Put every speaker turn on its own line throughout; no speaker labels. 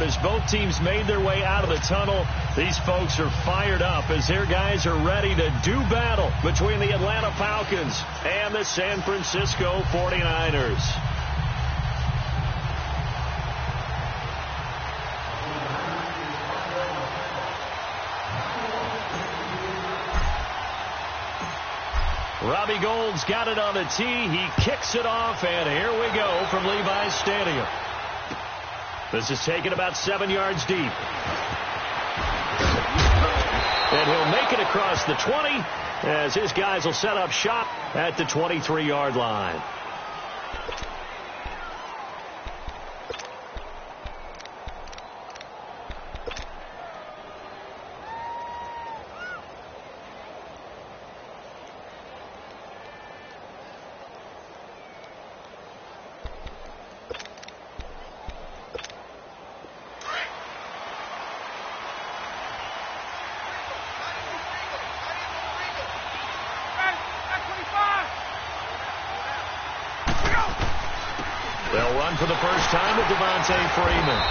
third as both teams made their way out of the tunnel. These folks are fired up as their guys are ready to do battle between the Atlanta Falcons and the San Francisco 49ers. Robbie Gould's got it on the tee. He kicks it off, and here we go from Levi's Stadium. This is taken about 7 yards deep. And he'll make it across the 20 as his guys will set up shop at the 23-yard line. They'll run for the first time with Devontae Freeman.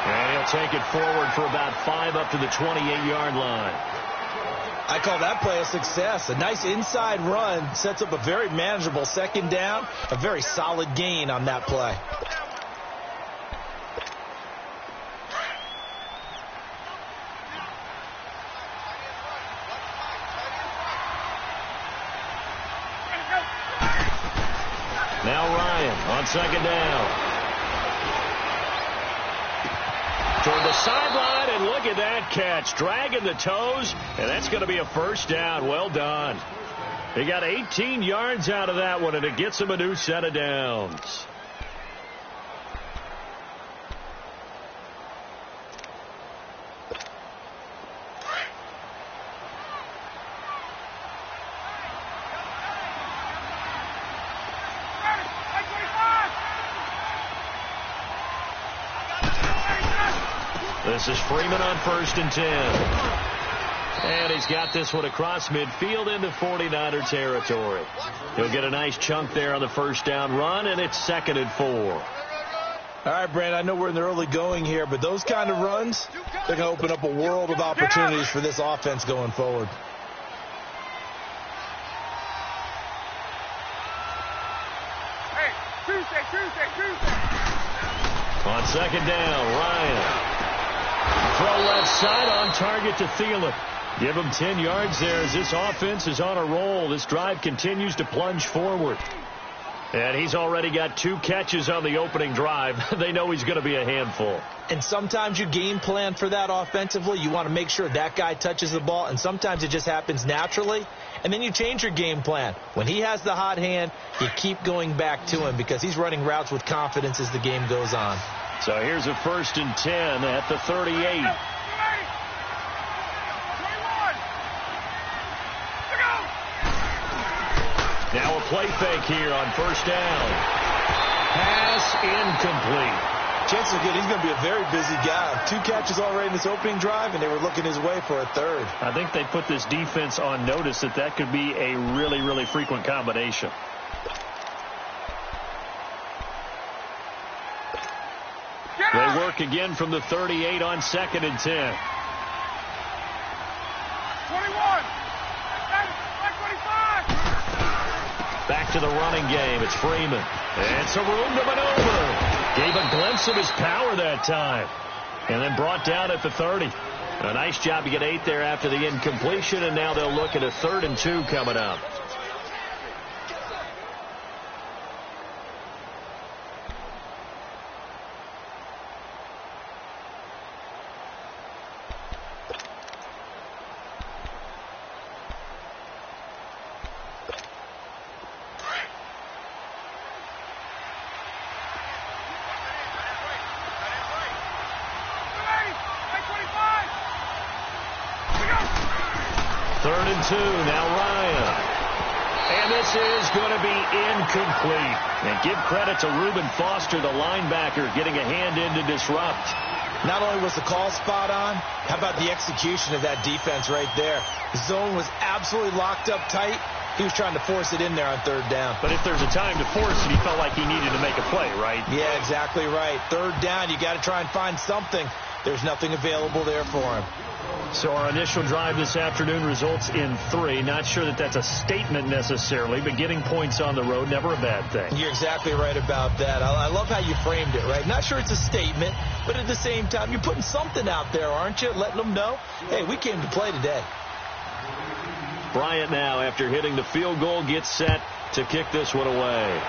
And he'll take it forward for about 5 up to the 28-yard line.
I call that play a success. A nice inside run sets up a very manageable second down. A very solid gain on that play.
Now Ryan on second down. Toward the sideline, and look at that catch. Dragging the toes, and that's going to be a first down. Well done. He got 18 yards out of that one, and it gets him a new set of downs. This is Freeman on 1st and 10. And he's got this one across midfield into 49er territory. He'll get a nice chunk there on the first down run, and it's 2nd and 4.
All right, Brand, I know we're in the early going here, but those kind of runs, they're going to open up a world of opportunities for this offense going forward.
Hey, Tuesday.
On second down, Ryan. Throw left side on target to Thielen. Give him 10 yards there as this offense is on a roll. This drive continues to plunge forward. And he's already got 2 catches on the opening drive. They know he's going to be a handful.
And sometimes you game plan for that offensively. You want to make sure that guy touches the ball, and sometimes it just happens naturally. And then you change your game plan. When he has the hot hand, you keep going back to him because he's running routes with confidence as the game goes on.
So here's a 1st and 10 at the 38. Now a play fake here on 1st down. Pass incomplete.
Chances are good he's going to be a very busy guy. 2 catches already in this opening drive, and they were looking his way for a 3rd.
I think they put this defense on notice that could be a really, really frequent combination. They work again from the 38 on 2nd and 10.
21.
Back to the running game. It's Freeman. And some room to maneuver. Gave a glimpse of his power that time. And then brought down at the 30. A nice job to get 8 there after the incompletion, and now they'll look at a 3rd and 2 coming up. Now Ryan. And this is going to be incomplete. And give credit to Reuben Foster, the linebacker, getting a hand in to disrupt.
Not only was the call spot on, how about the execution of that defense right there? The zone was absolutely locked up tight. He was trying to force it in there on third down.
But if there's a time to force it, he felt like he needed to make a play, right?
Yeah, exactly right. Third down, you got to try and find something. There's nothing available there for him.
So our initial drive this afternoon results in 3. Not sure that that's a statement necessarily, but getting points on the road, never a bad thing.
You're exactly right about that. I love how you framed it, right? Not sure it's a statement, but at the same time, you're putting something out there, aren't you? Letting them know, hey, we came to play today.
Bryant now, after hitting the field goal, gets set to kick this one away.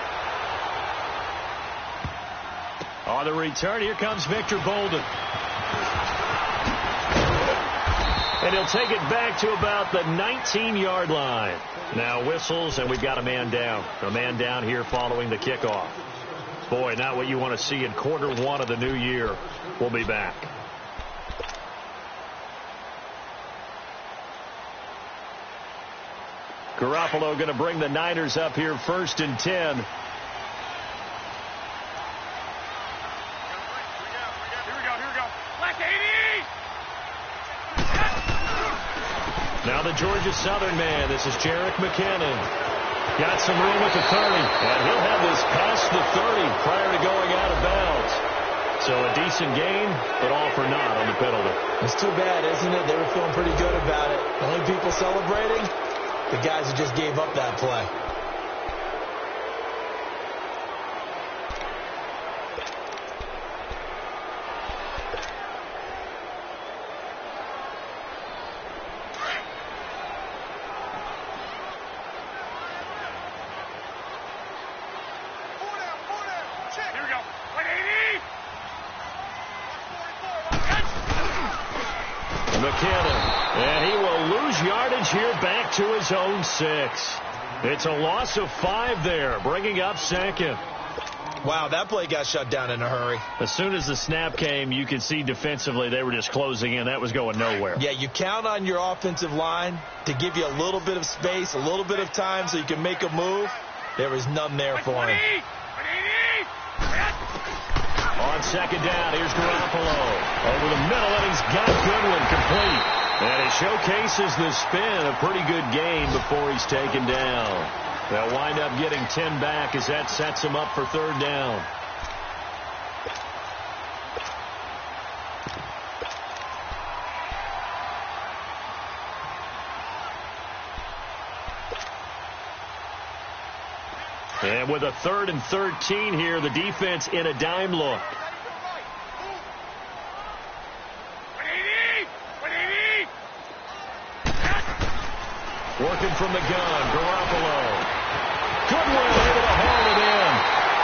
On the return, here comes Victor Bolden. And he'll take it back to about the 19-yard line. Now whistles, and we've got a man down. A man down here following the kickoff. Boy, not what you want to see in quarter 1 of the new year. We'll be back. Garoppolo going to bring the Niners up here 1st and 10. Now the Georgia Southern man. This is Jerick McKinnon. Got some room at the 30. And he'll have this past the 30 prior to going out of bounds. So a decent gain, but all for naught on the penalty.
It's too bad, isn't it? They were feeling pretty good about it. The only people celebrating, the guys who just gave up that play.
Here back to his own 6. It's a loss of 5 there, bringing up 2nd.
Wow, that play got shut down in a hurry.
As soon as the snap came, you could see defensively they were just closing in. That was going nowhere.
Yeah, you count on your offensive line to give you a little bit of space, a little bit of time so you can make a move. There was none there for him.
On 2nd down, here's Garoppolo. Over the middle, and he's got Goodwin complete. And it showcases the spin. A pretty good game before he's taken down. They'll wind up getting 10 back as that sets him up for 3rd down. And with a 3rd and 13 here, the defense in a dime look. Working from the gun, Garoppolo. Goodwin able to haul it in.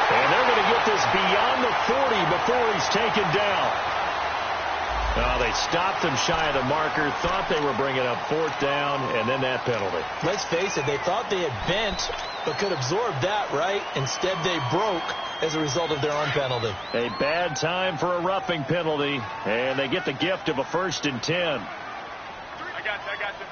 And they're going to get this beyond the 40 before he's taken down. They stopped him shy of the marker, thought they were bringing up 4th down, and then that penalty.
Let's face it, they thought they had bent, but could absorb that, right? Instead, they broke as a result of their own penalty.
A bad time for a roughing penalty, and they get the gift of a 1st and 10.
I got you.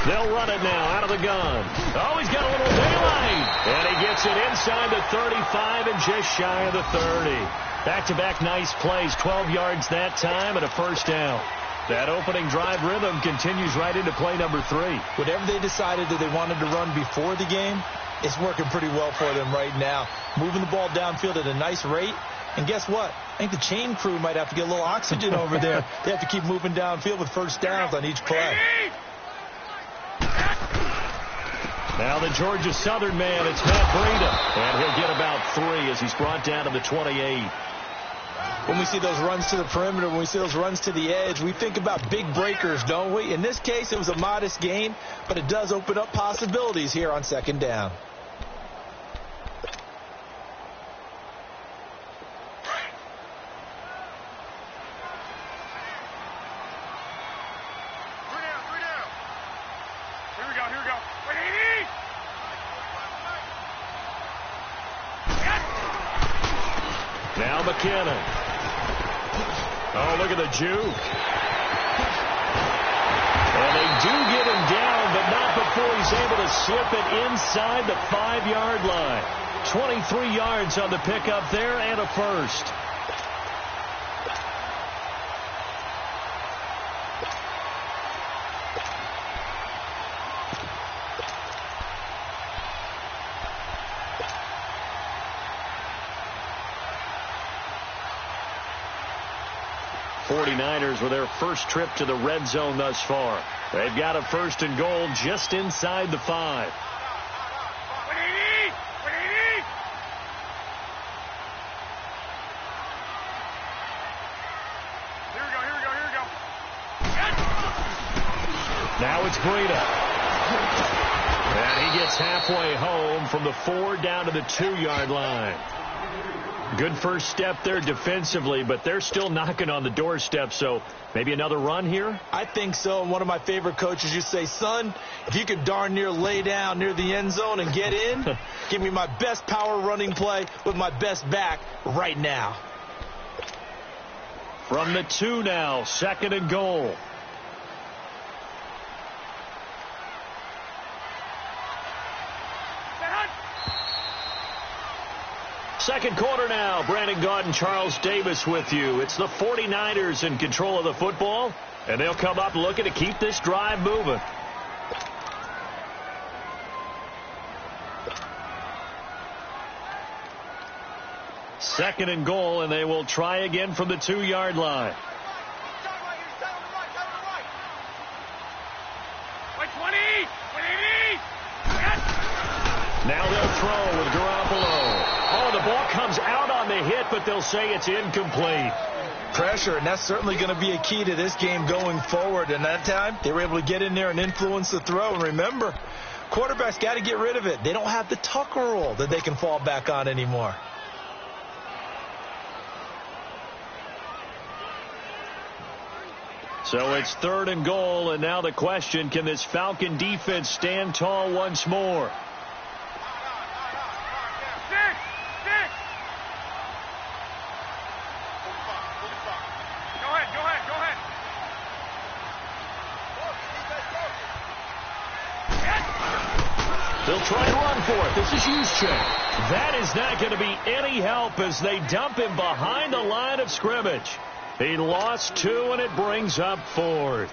They'll run it now out of the gun. Oh, he's got a little daylight. And he gets it inside the 35 and just shy of the 30. Back-to-back nice plays, 12 yards that time and a 1st down. That opening drive rhythm continues right into play number 3.
Whatever they decided that they wanted to run before the game, it's working pretty well for them right now. Moving the ball downfield at a nice rate. And guess what? I think the chain crew might have to get a little oxygen over there. They have to keep moving downfield with 1st downs on each play.
Now the Georgia Southern man, it's Matt Breida. And he'll get about 3 as he's brought down to the 28.
When we see those runs to the perimeter, when we see those runs to the edge, we think about big breakers, don't we? In this case, it was a modest gain, but it does open up possibilities here on 2nd down.
Now McKinnon. Oh, look at the juke. And they do get him down, but not before he's able to slip it inside the 5-yard line. 23 yards on the pickup there and a 1st. 49ers with their first trip to the red zone thus far. They've got a 1st and goal just inside the 5. Now it's Breida. And he gets halfway home from the 4 down to the 2-yard line. Good first step there defensively, but they're still knocking on the doorstep, so maybe another run here?
I think so. And one of my favorite coaches used to say, son, if you could darn near lay down near the end zone and get in, give me my best power running play with my best back right now.
From the 2 now, 2nd and goal. Second quarter now. Brandon Gaudin and Charles Davis with you. It's the 49ers in control of the football, and they'll come up looking to keep this drive moving. Second and goal, and they will try again from the 2-yard line. Now they'll throw with Garoppolo. Oh, the ball comes out on the hit, but they'll say it's incomplete.
Pressure, and that's certainly going to be a key to this game going forward. And that time, they were able to get in there and influence the throw. And remember, quarterbacks got to get rid of it. They don't have the Tucker rule that they can fall back on anymore.
So it's 3rd and goal, and now the question, can this Falcon defense stand tall once more? They'll try and run for it. This is Juszczyk. That is not going to be any help as they dump him behind the line of scrimmage. He lost 2, and it brings up 4th.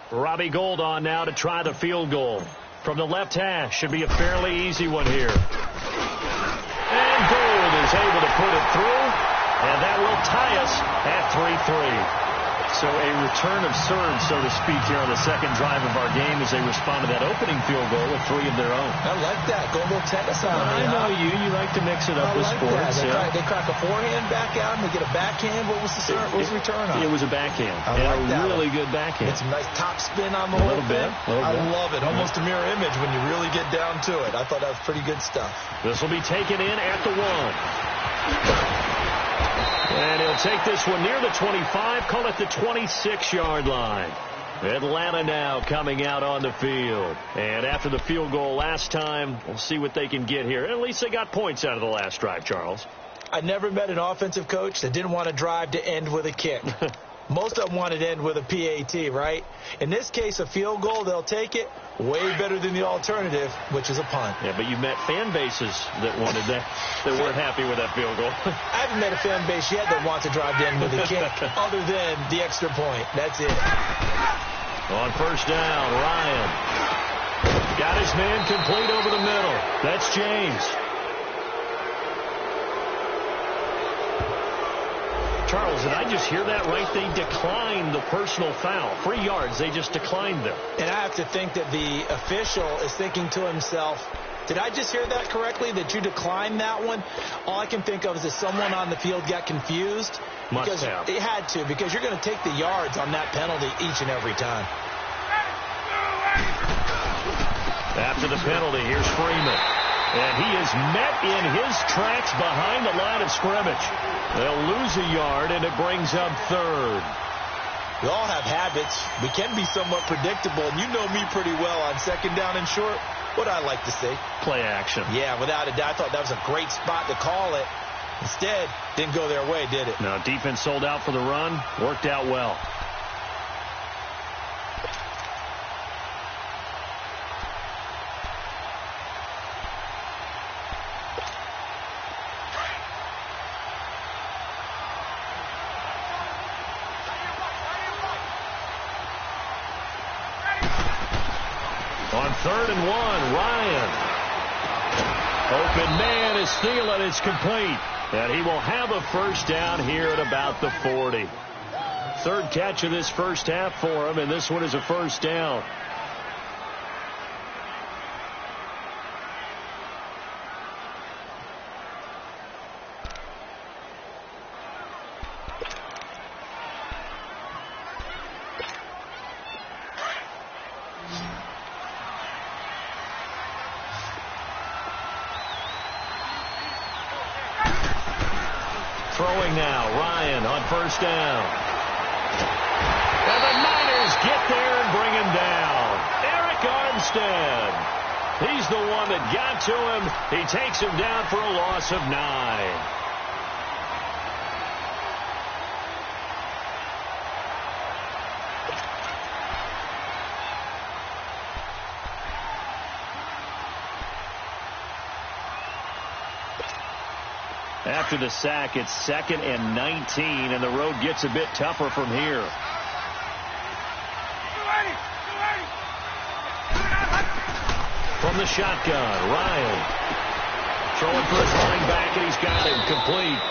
Robbie Gould on now to try the field goal. From the left hash, should be a fairly easy one here. And Gould is able to put it through, and that will tie us at 3-3. So a return of surge, so to speak, here on the second drive of our game as they respond to that opening field goal with 3 of their own.
I like that. Go a little tennis on
I
it.
know you. You like to mix it up with sports.
They crack a forehand back out, and they get a backhand. What was the return on?
It was a backhand.
I like that.
Really good backhand.
It's a nice top spin on the whole thing. I love it. Almost a mirror image when you really get down to it. I thought that was pretty good stuff.
This will be taken in at the 1. And he'll take this one near the 25, call it the 26-yard line. Atlanta now coming out on the field. And after the field goal last time, we'll see what they can get here. At least they got points out of the last drive, Charles.
I never met an offensive coach that didn't want a drive to end with a kick. Most of them wanted to end with a PAT, right? In this case, a field goal, they'll take it. Way better than the alternative, which is a punt.
Yeah, but you met fan bases that wanted that weren't happy with that field goal.
I haven't met a fan base yet that wants to drive to end with a kick other than the extra point. That's it.
On 1st down, Ryan got his man complete over the middle. That's James. Charles, did I just hear that right? They declined the personal foul. 3 yards, they just declined them.
And I have to think that the official is thinking to himself, did I just hear that correctly, that you declined that one? All I can think of is that someone on the field got confused.
Must have.
It had to, because you're going to take the yards on that penalty each and every time.
After the penalty, here's Freeman. And he is met in his tracks behind the line of scrimmage. They'll lose a yard, and it brings up 3rd.
We all have habits. We can be somewhat predictable, and you know me pretty well on 2nd down and short. What I like to see.
Play action.
Yeah, without a doubt. I thought that was a great spot to call it. Instead, didn't go their way, did it?
No, defense sold out for the run. Worked out well. On 3rd and 1, Ryan. Open man is Thielen. It's complete. And he will have a 1st down here at about the 40. Third catch of this first half for him, and this one is a first down. Throwing now, Ryan on first down. And the Niners get there and bring him down. Eric Armstead. He's the one that got to him. He takes him down for a loss of 9. After the sack, it's 2nd and 19, and the road gets a bit tougher from here. From the shotgun, Ryan. Throwing for his running back, and he's got him complete.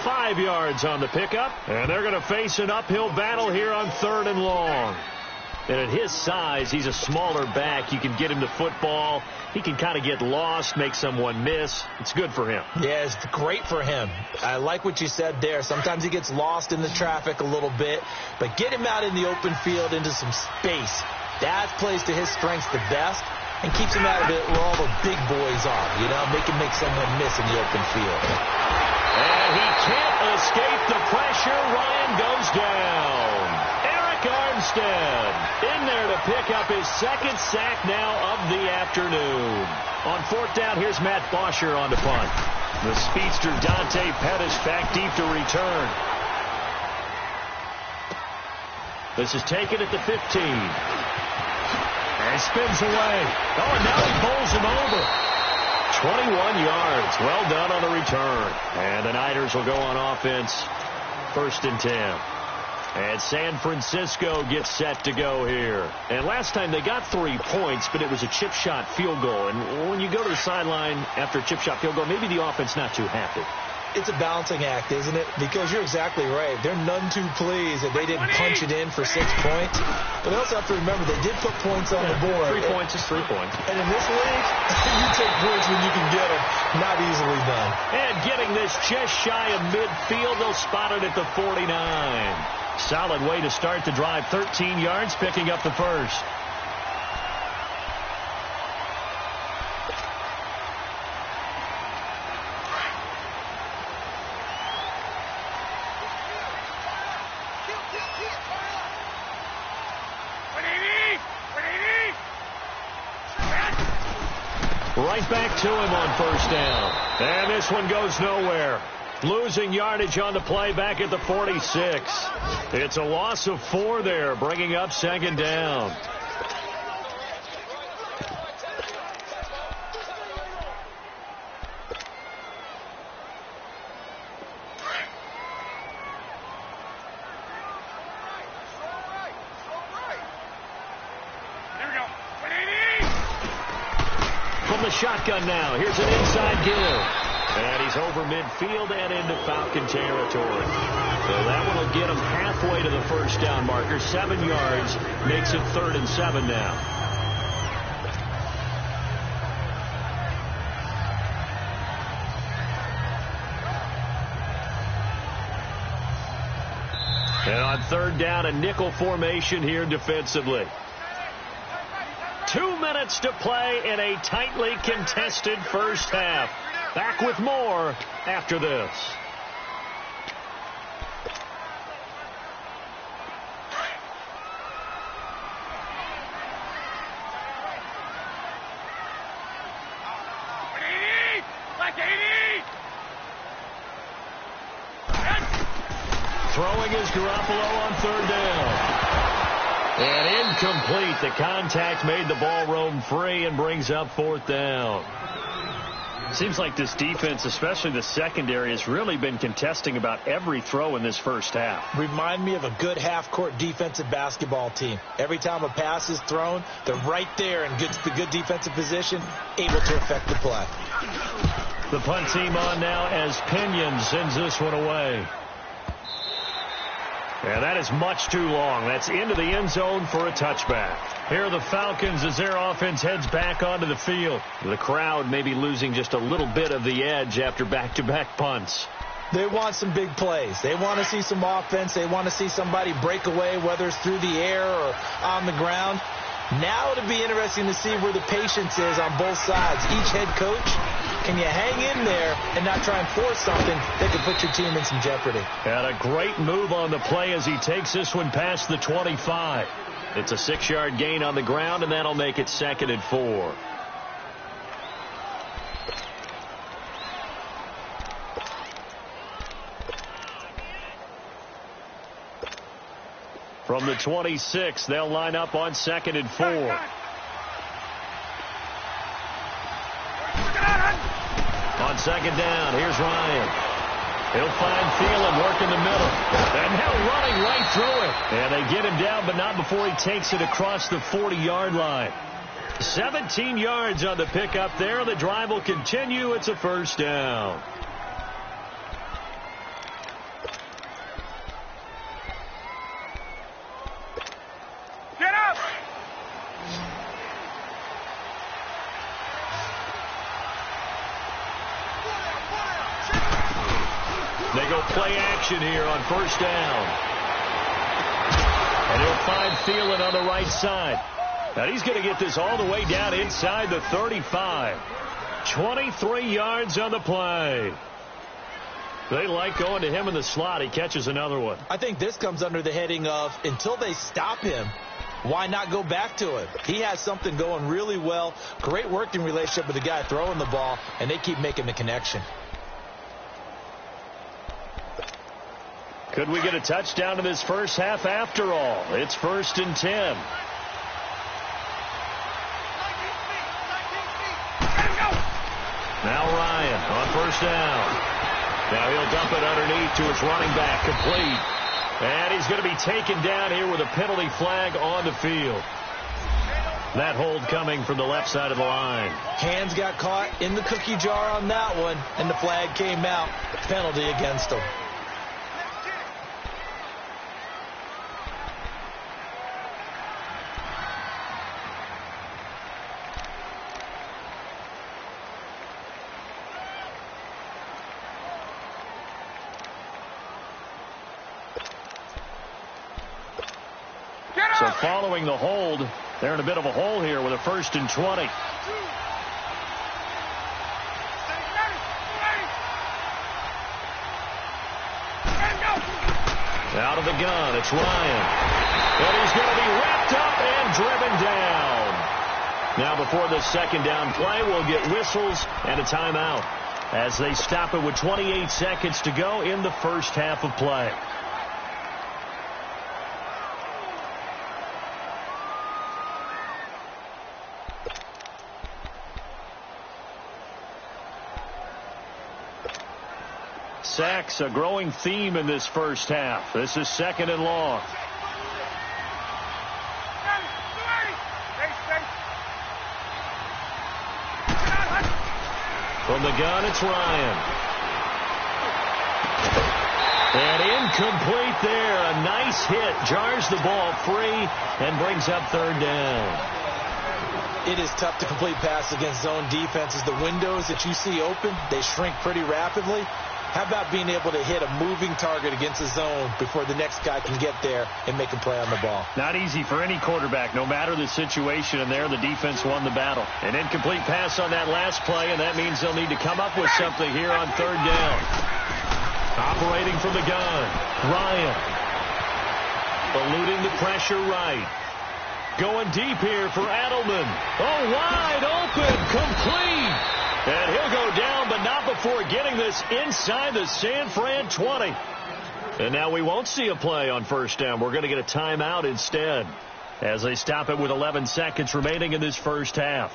5 yards on the pickup, and they're going to face an uphill battle here on 3rd and long. And at his size, he's a smaller back. You can get him the football. He can kind of get lost, make someone miss. It's good for him.
Yeah, it's great for him. I like what you said there. Sometimes he gets lost in the traffic a little bit, but get him out in the open field into some space. That plays to his strengths the best and keeps him out of it where all the big boys are. You know, make him make someone miss in the open field.
And he can't escape the pressure. Ryan goes down. Armstead in there to pick up his 2nd sack now of the afternoon. On 4th down, here's Matt Bosher on the punt. The speedster Dante Pettis back deep to return. This is taken at the 15. And spins away. Oh, and now he bowls him over. 21 yards. Well done on the return. And the Niners will go on offense. 1st and 10. And San Francisco gets set to go here. And last time they got 3 points, but it was a chip shot field goal. And when you go to the sideline after a chip shot field goal, maybe the offense not too happy.
It's a balancing act, isn't it? Because you're exactly right. They're none too pleased that they didn't punch it in for 6 points. But they also have to remember they did put points on the board.
3 points is 3 points.
And in this league, you take points when you can get them. Not easily done.
And getting this just shy of midfield, they'll spot it at the 49. Solid way to start the drive. 13 yards, picking up the first. Right back to him on 1st down. And this one goes nowhere. Losing yardage on the play back at the 46. It's a loss of 4 there, bringing up 2nd down. From the shotgun now, here's an inside give. And he's over midfield and into Falcon territory. So that one will get him halfway to the 1st down marker. 7 yards makes it 3rd and 7 now. And on 3rd down, a nickel formation here defensively. 2 minutes to play in a tightly contested first half. Back with more after this. Throwing is Garoppolo on 3rd down. And incomplete. The contact made the ball roam free and brings up 4th down. Seems like this defense, especially the secondary, has really been contesting about every throw in this first half.
Remind me of a good half-court defensive basketball team. Every time a pass is thrown, they're right there and gets the good defensive position, able to affect the play.
The punt team on now as Pinion sends this one away. And that is much too long. That's into the end zone for a touchback. Here are the Falcons as their offense heads back onto the field. The crowd may be losing just a little bit of the edge after back-to-back punts.
They want some big plays. They want to see some offense. They want to see somebody break away, whether it's through the air or on the ground. Now it'll be interesting to see where the patience is on both sides. Each head coach, can you hang in there and not try and force something that could put your team in some jeopardy?
And a great move on the play as he takes this one past the 25. It's a 6-yard gain on the ground, and that'll make it 2nd and 4. From the 26, they'll line up on 2nd and 4. On 2nd down, here's Ryan. He'll find Thielen working the middle. And now running right through it. And they get him down, but not before he takes it across the 40-yard line. 17 yards on the pickup there. The drive will continue. It's a 1st down. They go play action here on 1st down. And he'll find Thielen on the right side. And he's going to get this all the way down inside the 35. 23 yards on the play. They like going to him in the slot. He catches another one.
I think this comes under the heading of until they stop him, why not go back to him? He has something going really well. Great working relationship with the guy throwing the ball, and they keep making the connection.
Could we get a touchdown in this first half after all? It's 1st and 10. Now Ryan on 1st down. Now he'll dump it underneath to his running back, complete. And he's going to be taken down here with a penalty flag on the field. That hold coming from the left side of the line.
Hands got caught in the cookie jar on that one, and the flag came out. Penalty against him.
So following the hold, they're in a bit of a hole here with a 1st and 20. Out of the gun, it's Ryan. And he's going to be wrapped up and driven down. Now before the 2nd down play, we'll get whistles and a timeout as they stop it with 28 seconds to go in the first half of play. Sacks, a growing theme in this first half. This is 2nd and long. From the gun, it's Ryan. And incomplete there. A nice hit. Jars the ball free and brings up 3rd down.
It is tough to complete pass against zone defenses. The windows that you see open, they shrink pretty rapidly. How about being able to hit a moving target against a zone before the next guy can get there and make a play on the ball?
Not easy for any quarterback, no matter the situation, and there the defense won the battle. An incomplete pass on that last play, and that means they'll need to come up with something here on 3rd down. Operating from the gun, Ryan. Eluding the pressure right. Going deep here for Edelman. Oh, wide open, complete. And he'll go down, but not before getting this inside the San Fran 20. And now we won't see a play on 1st down. We're going to get a timeout instead as they stop it with 11 seconds remaining in this first half.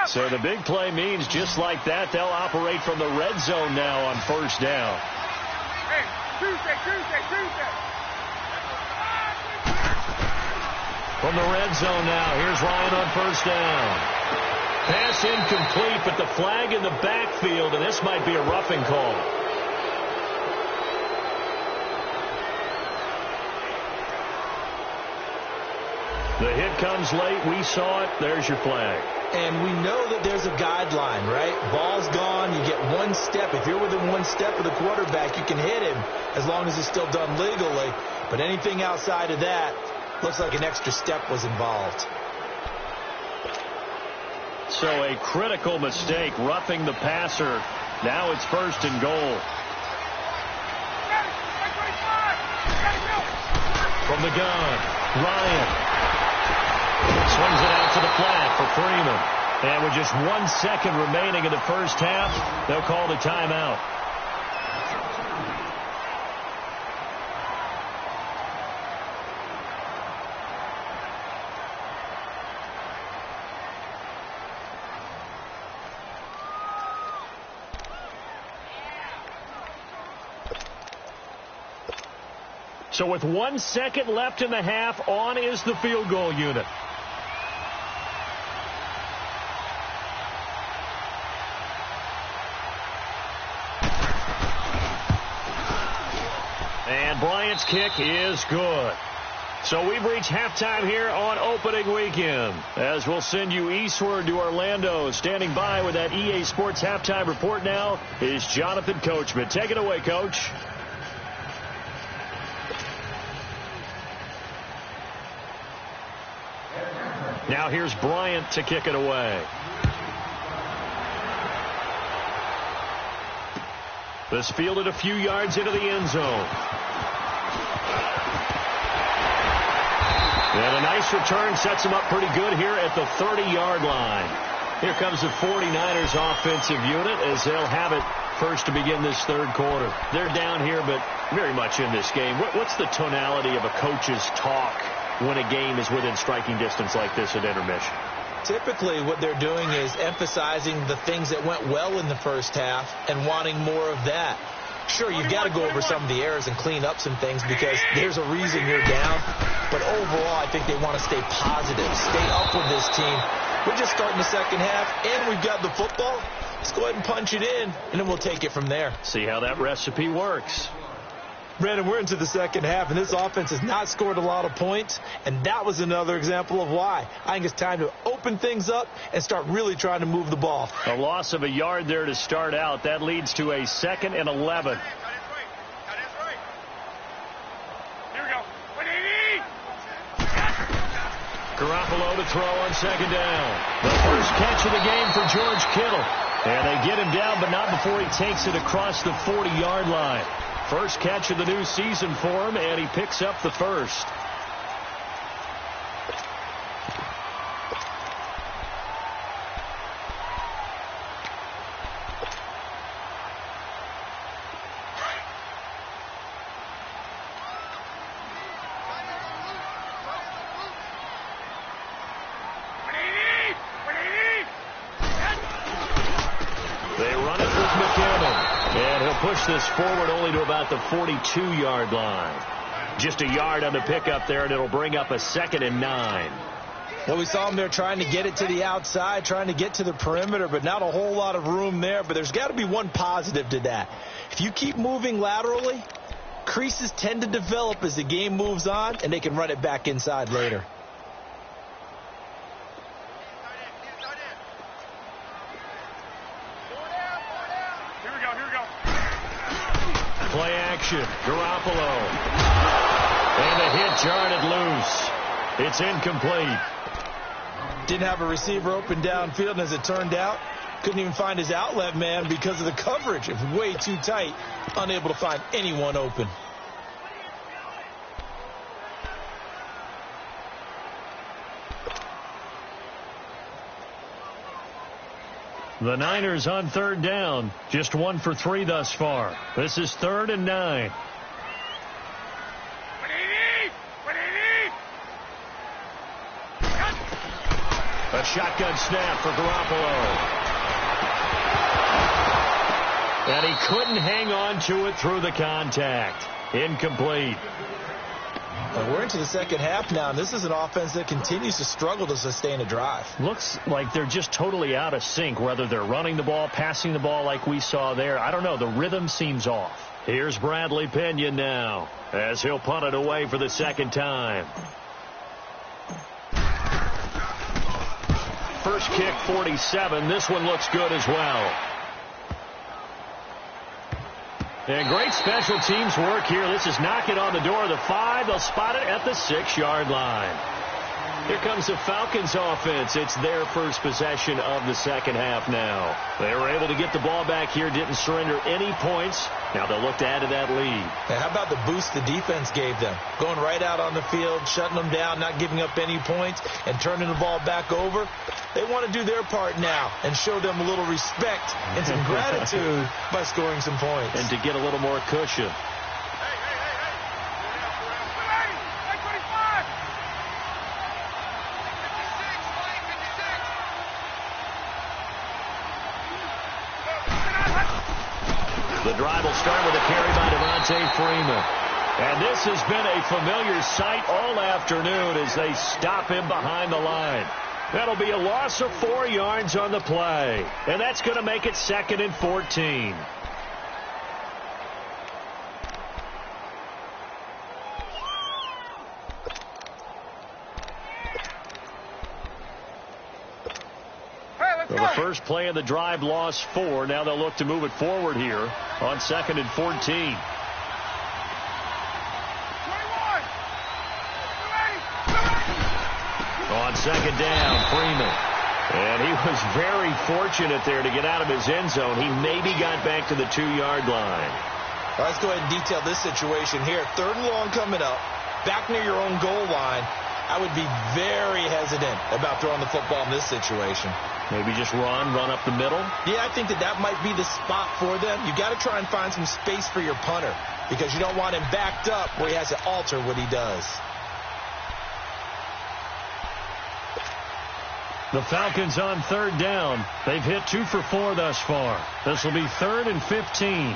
So the big play means just like that, they'll operate from the red zone now on 1st down.
Hey, Tuesday.
From the red zone now, here's Ryan on first down. Pass incomplete, but the flag in the backfield, and this might be a roughing call. The hit comes late. We saw it. There's your flag.
And we know that there's a guideline, right? Ball's gone. You get one step. If you're within one step of the quarterback, you can hit him as long as it's still done legally. But anything outside of that, looks like an extra step was involved.
So a critical mistake, roughing the passer. Now it's first and goal. From the gun, Ryan swings it out to the flat for Freeman. And with just 1 second remaining in the first half, they'll call the timeout. So with 1 second left in the half, on is the field goal unit. And Bryant's kick is good. So we've reached halftime here on opening weekend, as we'll send you eastward to Orlando. Standing by with that EA Sports halftime report now is Jonathan Coachman. Take it away, Coach. Now here's Bryant to kick it away. This fielded a few yards into the end zone. And a nice return sets him up pretty good here at the 30-yard line. Here comes the 49ers offensive unit as they'll have it first to begin this third quarter. They're down here, but very much in this game. What's the tonality of a coach's talk when a game is within striking distance like this at intermission?
Typically, what they're doing is emphasizing the things that went well in the first half and wanting more of that. Sure, you've got to go over some of the errors and clean up some things because there's a reason you're down. But overall, I think they want to stay positive, stay up with this team. We're just starting the second half, and we've got the football. Let's go ahead and punch it in, and then we'll take it from there.
See how that recipe works.
Brandon, we're into the second half, and this offense has not scored a lot of points, and that was another example of why. I think it's time to open things up and start really trying to move the ball.
A loss of a yard there to start out. That leads to a 2nd and 11.
Here we go.
Garoppolo to throw on second down. The first catch of the game for George Kittle. And they get him down, but not before he takes it across the 40-yard line. First catch of the new season for him, and he picks up the first. They run it with McKinnon. And he'll push this forward only to about the 42-yard line. Just a yard on the pickup there, and it'll bring up a 2nd and 9.
Well, we saw him there trying to get it to the outside, trying to get to the perimeter, but not a whole lot of room there. But there's got to be one positive to that. If you keep moving laterally, creases tend to develop as the game moves on, and they can run it back inside later.
Play action. Garoppolo. And the hit jarred it loose. It's incomplete.
Didn't have a receiver open downfield, and as it turned out, couldn't even find his outlet man because of the coverage. It was way too tight. Unable to find anyone open.
The Niners on third down. Just 1 for 3 thus far. This is 3rd and 9. A shotgun snap for Garoppolo. And he couldn't hang on to it through the contact. Incomplete.
We're into the second half now, and this is an offense that continues to struggle to sustain a drive.
Looks like they're just totally out of sync, whether they're running the ball, passing the ball like we saw there. I don't know. The rhythm seems off. Here's Bradley Pinion now as he'll punt it away for the second time. First kick, 47. This one looks good as well. And great special teams work here. This is knocking on the door of the 5. They'll spot it at the 6-yard line. Here comes the Falcons offense. It's their first possession of the second half now. They were able to get the ball back here, didn't surrender any points. Now they'll look to add to that lead.
And how about the boost the defense gave them? Going right out on the field, shutting them down, not giving up any points, and turning the ball back over. They want to do their part now and show them a little respect and some gratitude by scoring some points.
And to get a little more cushion. The drive will start with a carry by Devontae Freeman. And this has been a familiar sight all afternoon as they stop him behind the line. That'll be a loss of 4 yards on the play. And that's going to make it 2nd and 14. Well, the first play of the drive lost 4. Now they'll look to move it forward here on 2nd and 14. On 2nd down, Freeman. And he was very fortunate there to get out of his end zone. He maybe got back to the 2-yard line.
All right, let's go ahead and detail this situation here. 3rd and long coming up, back near your own goal line. I would be very hesitant about throwing the football in this situation.
Maybe just run up the middle?
Yeah, I think that might be the spot for them. You got to try and find some space for your punter because you don't want him backed up where he has to alter what he does.
The Falcons on 3rd down. They've hit 2 for 4 thus far. This will be 3rd and 15.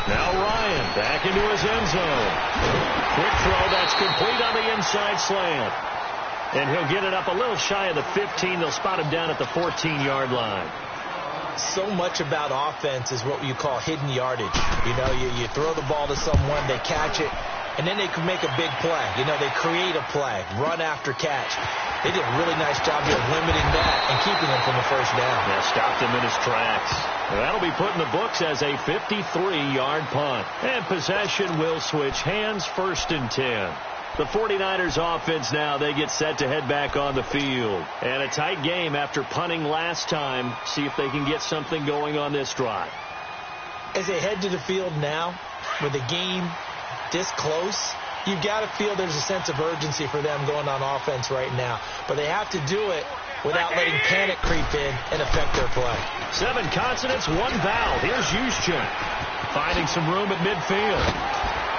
Now Ryan back into his end zone. Quick throw that's complete on the inside slant. And he'll get it up a little shy of the 15. They'll spot him down at the 14-yard line.
So much about offense is what you call hidden yardage. You know, you throw the ball to someone, they catch it, and then they can make a big play. You know, they create a play, run after catch. They did a really nice job here of limiting that and keeping him from the first down.
Yeah, stopped him in his tracks. That'll be put in the books as a 53-yard punt. And possession will switch hands, 1st and 10. The 49ers offense now, they get set to head back on the field. And a tight game after punting last time. See if they can get something going on this drive.
As they head to the field now, with the game this close, you've got to feel there's a sense of urgency for them going on offense right now. But they have to do it without letting panic creep in and affect their play.
7 consonants, 1 vowel. Here's Juszczyk finding some room at midfield.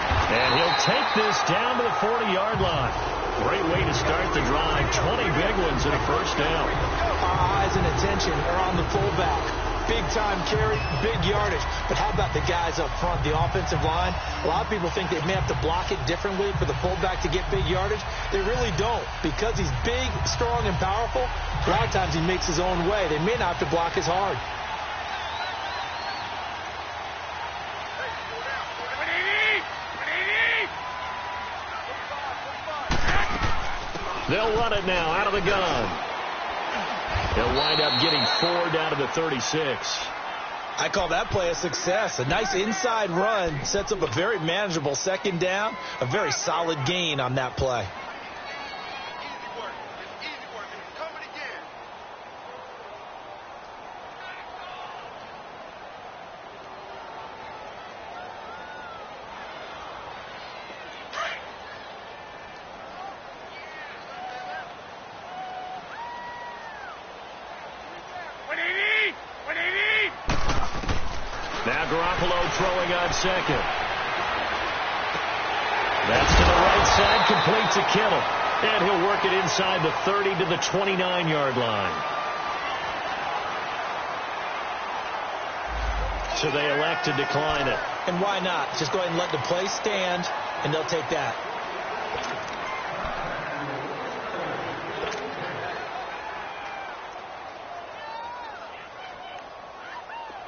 And he'll take this down to the 40-yard line. Great way to start the drive. 20 big ones and a first down.
Our eyes and attention are on the fullback. Big-time carry, big yardage. But how about the guys up front, the offensive line? A lot of people think they may have to block it differently for the fullback to get big yardage. They really don't. Because he's big, strong, and powerful, a lot of times he makes his own way. They may not have to block as hard.
They'll run it now out of the gun. He'll wind up getting 4 down to the 36.
I call that play a success. A nice inside run sets up a very manageable 2nd down. A very solid gain on that play.
Now Garoppolo throwing on 2nd. That's to the right side, complete to Kittle. And he'll work it inside the 30 to the 29-yard line. so they elect to decline it.
And why not? Just go ahead and let the play stand, and they'll take that.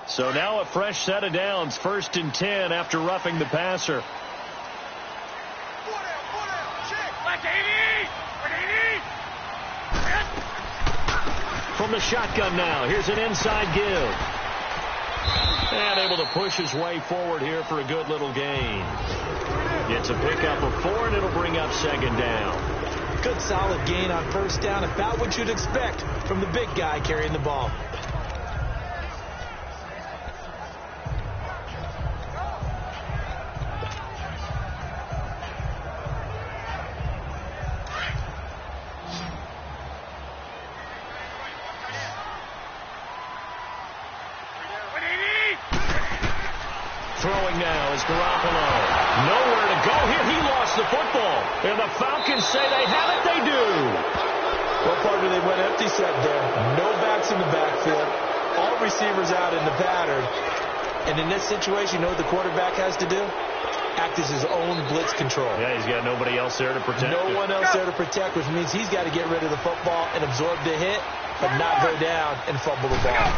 So now a fresh set of downs, 1st and 10 after roughing the passer. From the shotgun now, here's an inside give. And able to push his way forward here for a good little gain. Gets a pickup of 4, and it'll bring up 2nd down.
Good solid gain on 1st down, about what you'd expect from the big guy carrying the ball.
Throwing now is Garoppolo. Nowhere to go here. He lost the football. And the Falcons say they have it. They do.
What part do they went empty set there? No backs in the backfield. All receivers out in the pattern. And in this situation, you know what the quarterback has to do? Act as his own blitz control.
Yeah, he's got nobody else there to protect.
No one else there to protect, which means he's got to get rid of the football and absorb the hit, but not go down and fumble the ball.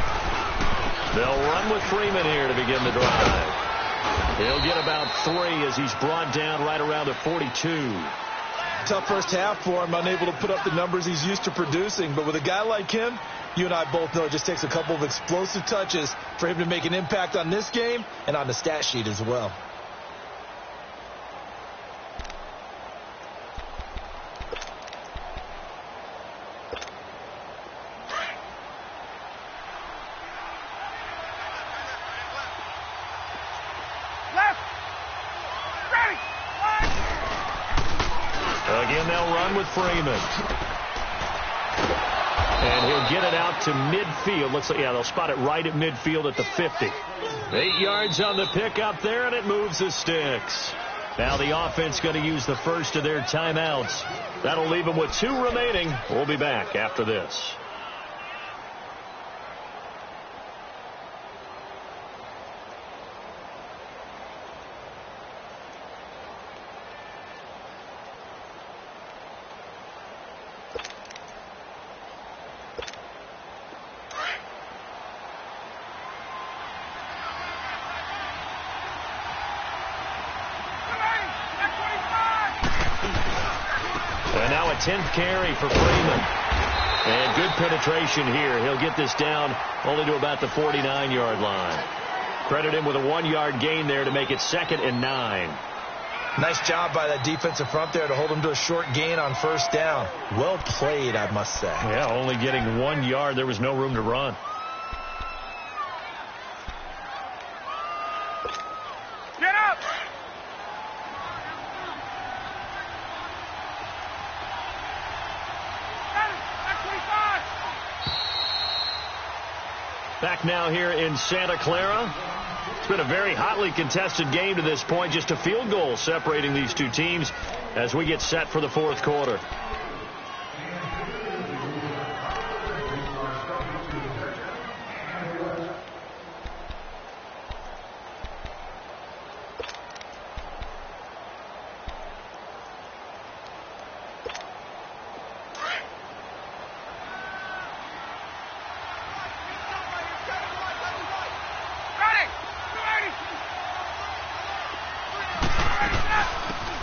They'll run with Freeman here to begin the drive. He'll get about 3 as he's brought down right around the 42.
Tough first half for him, unable to put up the numbers he's used to producing. But with a guy like him, you and I both know it just takes a couple of explosive touches for him to make an impact on this game and on the stat sheet as well.
Again, they'll run with Freeman. And he'll get it out to midfield. Looks like, yeah, they'll spot it right at midfield at the 50. 8 yards on the pickup there, and it moves the sticks. Now the offense going to use the first of their timeouts. That'll leave them with 2 remaining. We'll be back after this. And now a 10th carry for Freeman. And good penetration here. He'll get this down only to about the 49-yard line. Credit him with a 1-yard gain there to make it 2nd and 9.
Nice job by that defensive front there to hold him to a short gain on 1st down. Well played, I must say.
Yeah, only getting 1 yard. There was no room to run.
Get up!
Back now here in Santa Clara. It's been a very hotly contested game to this point. Just a field goal separating these two teams as we get set for the 4th quarter.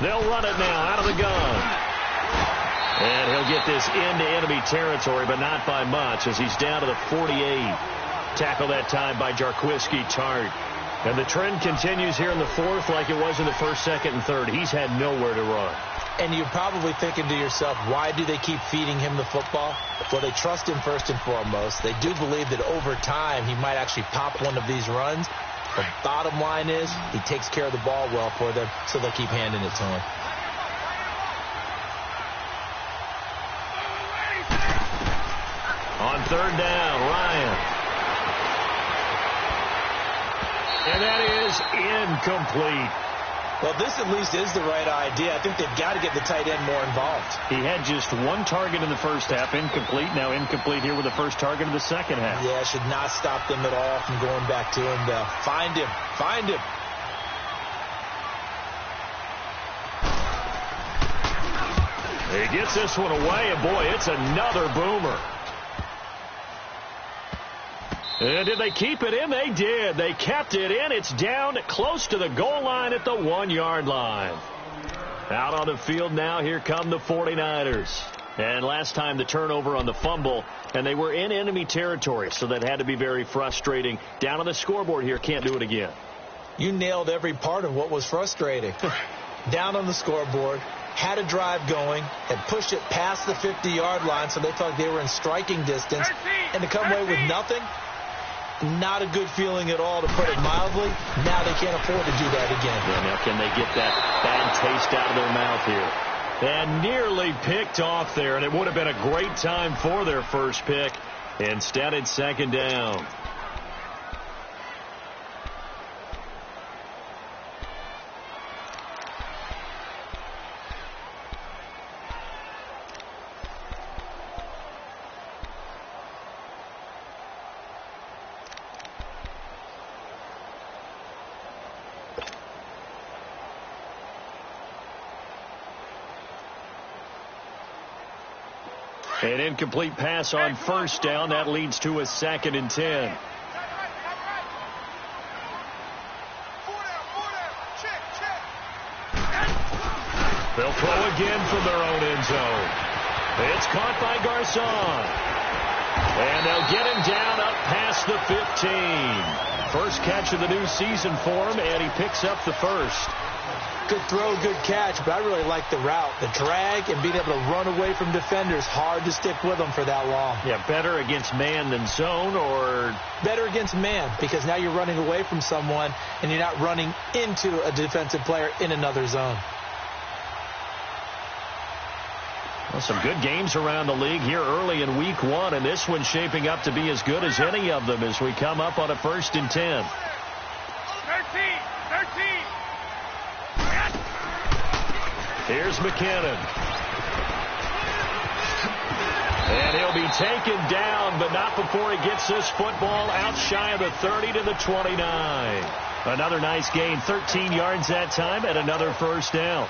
They'll run it now out of the gun. And he'll get this into enemy territory, but not by much as he's down to the 48. Tackle that time by Jarquiski Tart. And the trend continues here in the 4th like it was in the 1st, 2nd, and 3rd. He's had nowhere to run.
And you're probably thinking to yourself, why do they keep feeding him the football? Well, they trust him first and foremost. They do believe that over time he might actually pop one of these runs. The bottom line is he takes care of the ball well for them, so they'll keep handing it to him.
On 3rd down, Ryan. And that is incomplete.
Well, this at least is the right idea. I think they've got to get the tight end more involved.
He had just one target in the first half, incomplete. Now incomplete here with the first target of the second half.
Yeah, should not stop them at all from going back to him, though. Find him. Find him.
He gets this one away, and boy, it's another boomer. And did they keep it in? They did. They kept it in. It's down close to the goal line at the 1-yard line. Out on the field now, here come the 49ers. And last time the turnover on the fumble, and they were in enemy territory, so that had to be very frustrating. Down on the scoreboard here, can't do it again.
You nailed every part of what was frustrating. Down on the scoreboard, had a drive going, had pushed it past the 50-yard line, so they felt like they were in striking distance, and to come away with nothing, not a good feeling at all, to put it mildly. Now they can't afford to do that again.
Yeah, now can they get that bad taste out of their mouth here? And nearly picked off there, and it would have been a great time for their first pick. Instead, it's second down. An incomplete pass on first down. That leads to a 2nd and 10. They'll throw again from their own end zone. It's caught by Garcon. And they'll get him down up past the 15. First catch of the new season for him, and he picks up the first.
Good throw, good catch, but I really like the route. The drag and being able to run away from defenders. Hard to stick with them for that long.
Yeah, better against man than zone, or?
Better against man, because now you're running away from someone and you're not running into a defensive player in another zone.
Well, some good games around the league here early in week 1, and this one's shaping up to be as good as any of them as we come up on a 1st and 10.
13.
Here's McKinnon. And he'll be taken down, but not before he gets this football out shy of the 30 to the 29. Another nice gain, 13 yards that time, and another first down.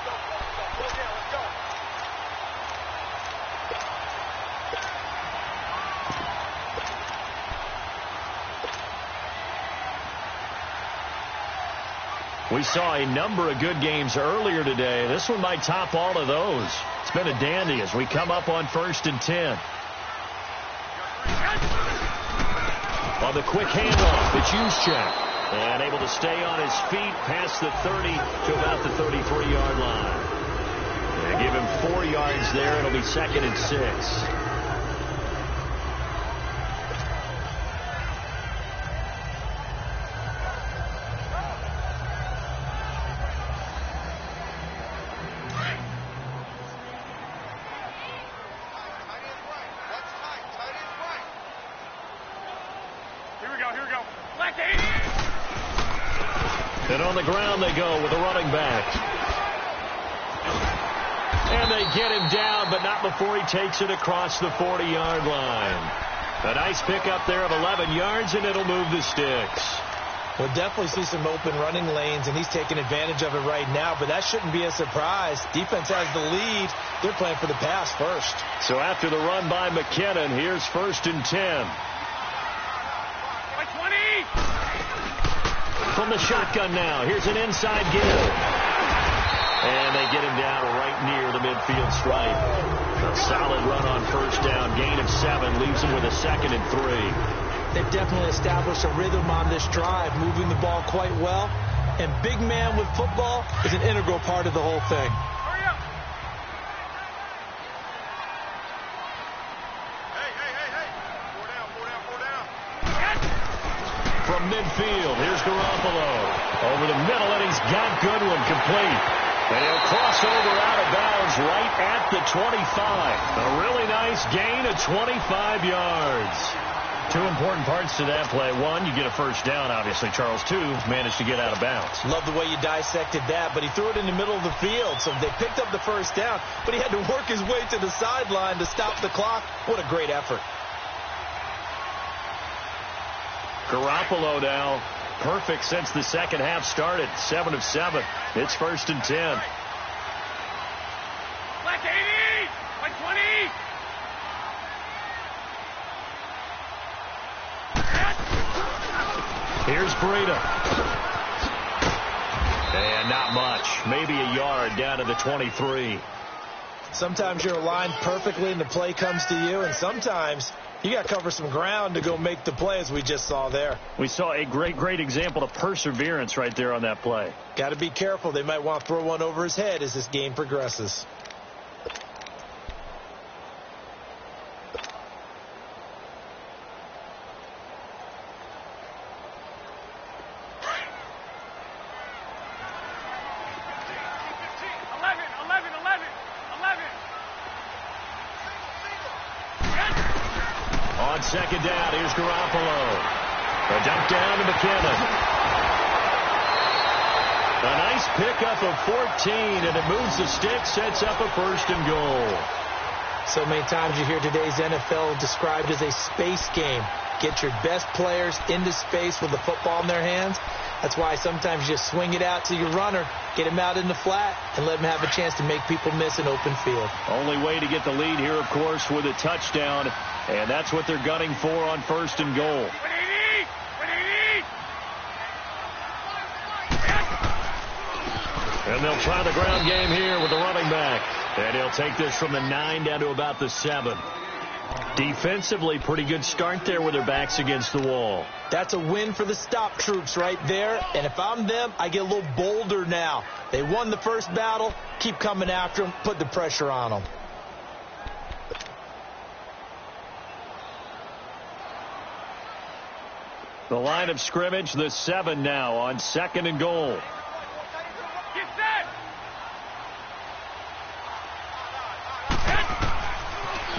We saw a number of good games earlier today. This one might top all of those. It's been a dandy as we come up on 1st and 10. On the quick handoff, it's Juszczyk. And able to stay on his feet past the 30 to about the 33-yard line. They give him 4 yards there. It'll be 2nd and 6. And on the ground they go with the running back. And they get him down, but not before he takes it across the 40-yard line. A nice pickup there of 11 yards, and it'll move the sticks.
We'll definitely see some open running lanes, and he's taking advantage of it right now, but that shouldn't be a surprise. Defense has the lead. They're playing for the pass first.
So after the run by McKinnon, here's 1st and 10. From the shotgun now. Here's an inside give. And they get him down right near the midfield stripe. A solid run on first down. Gain of 7 leaves him with a 2nd and 3.
They've definitely established a rhythm on this drive, moving the ball quite well. And big man with football is an integral part of the whole thing.
From midfield, here's Garoppolo. Over the middle, and he's got Goodwin complete. And he'll cross over out of bounds right at the 25. A really nice gain of 25 yards. Two important parts to that play. One, you get a first down, obviously. Charles, two, managed to get out of bounds.
Love the way you dissected that, but he threw it in the middle of the field. So they picked up the first down, but he had to work his way to the sideline to stop the clock. What a great effort.
Garoppolo now, perfect since the second half started. 7 of 7. It's 1st and 10.
Black 80! Black 20!
Here's Breida. And not much. Maybe a yard down to the 23.
Sometimes you're aligned perfectly and the play comes to you, and sometimes you got to cover some ground to go make the play, as we just saw there.
We saw a great example of perseverance right there on that play.
Got to be careful. They might want to throw one over his head as this game progresses.
On second down, here's Garoppolo. A dump down to McKinnon. A nice pickup of 14, and it moves the stick, sets up a 1st and goal.
So many times you hear today's NFL described as a space game. Get your best players into space with the football in their hands. That's why sometimes you just swing it out to your runner, get him out in the flat, and let him have a chance to make people miss an open field.
Only way to get the lead here, of course, with a touchdown, and that's what they're gunning for on 1st and goal.
180! 180!
And they'll try the ground game here with the running back. And he'll take this from the 9 down to about the 7. Defensively, pretty good start there with their backs against the wall.
That's a win for the stop troops right there. And if I'm them, I get a little bolder now. They won the first battle. Keep coming after them. Put the pressure on them.
The line of scrimmage, the 7 now on 2nd and goal.
Get set!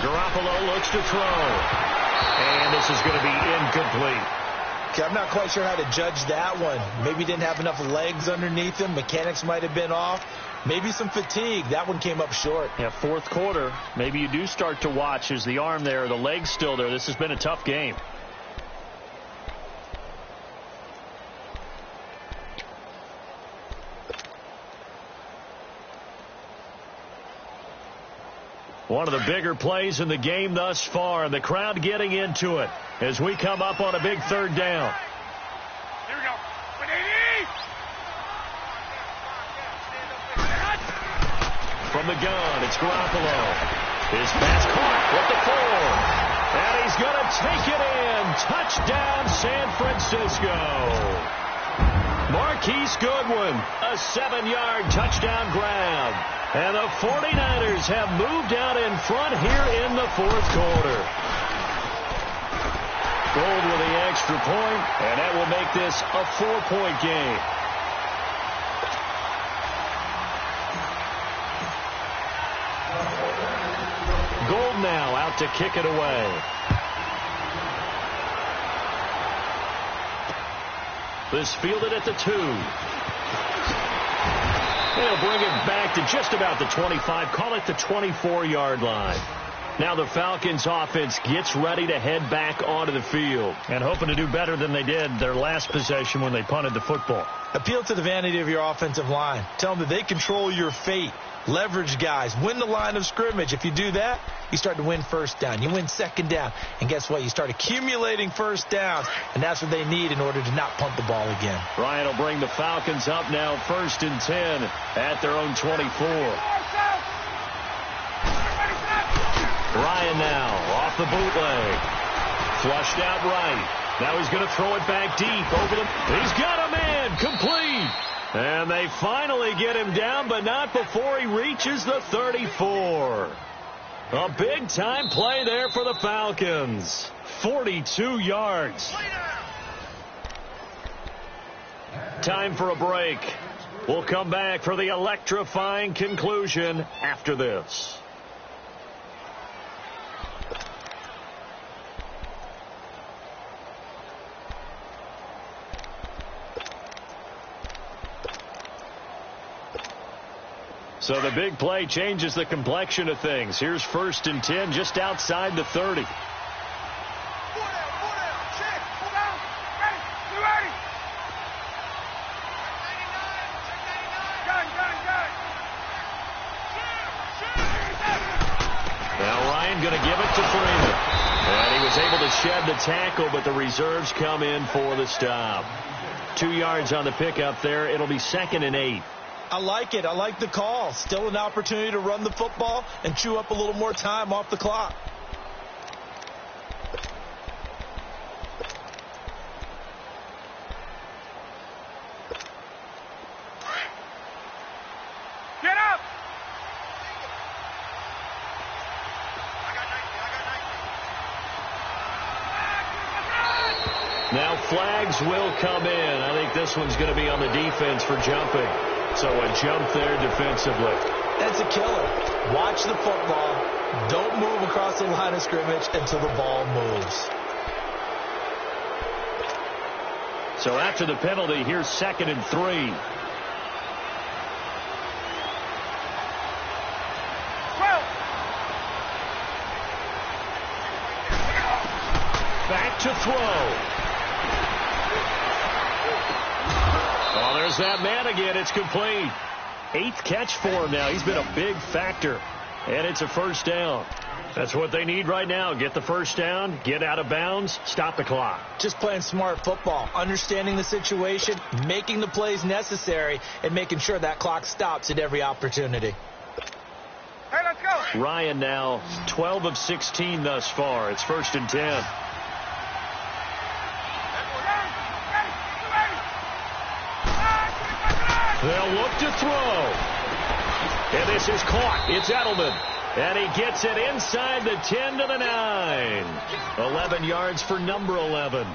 Garoppolo looks to throw. And this is going to be incomplete.
Okay, I'm not quite sure how to judge that one. Maybe he didn't have enough legs underneath him. Mechanics might have been off. Maybe some fatigue. That one came up short.
Yeah, 4th quarter. Maybe you do start to watch. Is the arm there, the leg's still there? This has been a tough game. One of the bigger plays in the game thus far, and the crowd getting into it as we come up on a big 3rd down.
Here we go. 180!
From the gun, it's Garoppolo. His pass caught with the 4. And he's going to take it in. Touchdown, San Francisco. Marquise Goodwin, a 7-yard touchdown grab. And the 49ers have moved out in front here in the 4th quarter. Gold with the extra point, and that will make this a 4-point game. Gold now out to kick it away. This fielded at the 2. They'll bring it back to just about the 25, call it the 24-yard line. Now the Falcons offense gets ready to head back onto the field and hoping to do better than they did their last possession when they punted the football.
Appeal to the vanity of your offensive line. Tell them that they control your fate. Leverage guys. Win the line of scrimmage. If you do that, you start to win 1st down. You win 2nd down. And guess what? You start accumulating 1st downs. And that's what they need in order to not punt the ball again.
Ryan will bring the Falcons up now 1st and 10 at their own 24. Ryan now off the bootleg. Flushed out right. Now he's going to throw it back deep over them. He's got a man. Complete. And they finally get him down, but not before he reaches the 34. A big-time play there for the Falcons. 42 yards. Time for a break. We'll come back for the electrifying conclusion after this. So the big play changes the complexion of things. Here's 1st and 10 just outside the 30. Now Ryan going to give it to Freeman. And he was able to shed the tackle, but the reserves come in for the stop. 2 yards on the pickup there. It'll be 2nd and 8.
I like it. I like the call. Still an opportunity to run the football and chew up a little more time off the clock.
Get up!
Now flags will come in. I think this one's going to be on the defense for jumping. So a jump there defensively.
That's a killer. Watch the football. Don't move across the line of scrimmage until the ball moves.
So after the penalty, here's 2nd and 3. Back to throw. Oh, there's that man again. It's complete. 8th catch for him now. He's been a big factor. And it's a 1st down. That's what they need right now. Get the 1st down, get out of bounds, stop the clock.
Just playing smart football, understanding the situation, making the plays necessary, and making sure that clock stops at every opportunity.
Hey, let's go.
Ryan now 12 of 16 thus far. It's 1st and 10. They'll look to throw. And this is caught. It's Edelman. And he gets it inside the 10 to the 9. 11 yards for number 11.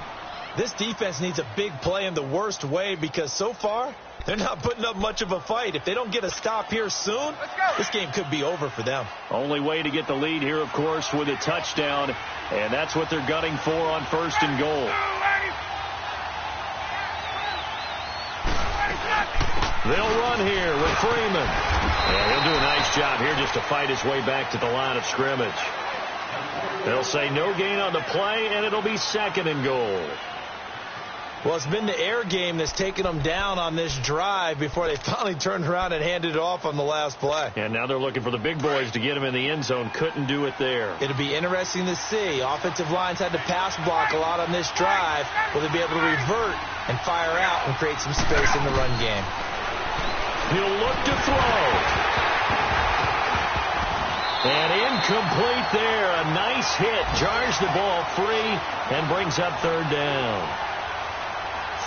This defense needs a big play in the worst way because so far they're not putting up much of a fight. If they don't get a stop here soon, this game could be over for them.
Only way to get the lead here, of course, with a touchdown. And that's what they're gunning for on 1st and goal. They'll run here with Freeman. And he'll do a nice job here just to fight his way back to the line of scrimmage. They'll say no gain on the play, and it'll be 2nd and goal.
Well, it's been the air game that's taken them down on this drive before they finally turned around and handed it off on the last play.
And now they're looking for the big boys to get him in the end zone. Couldn't do it there.
It'll be interesting to see. Offensive lines had to pass block a lot on this drive. Will they be able to revert and fire out and create some space in the run game?
He'll look to throw. And incomplete there. A nice hit. Jars the ball free and brings up 3rd down.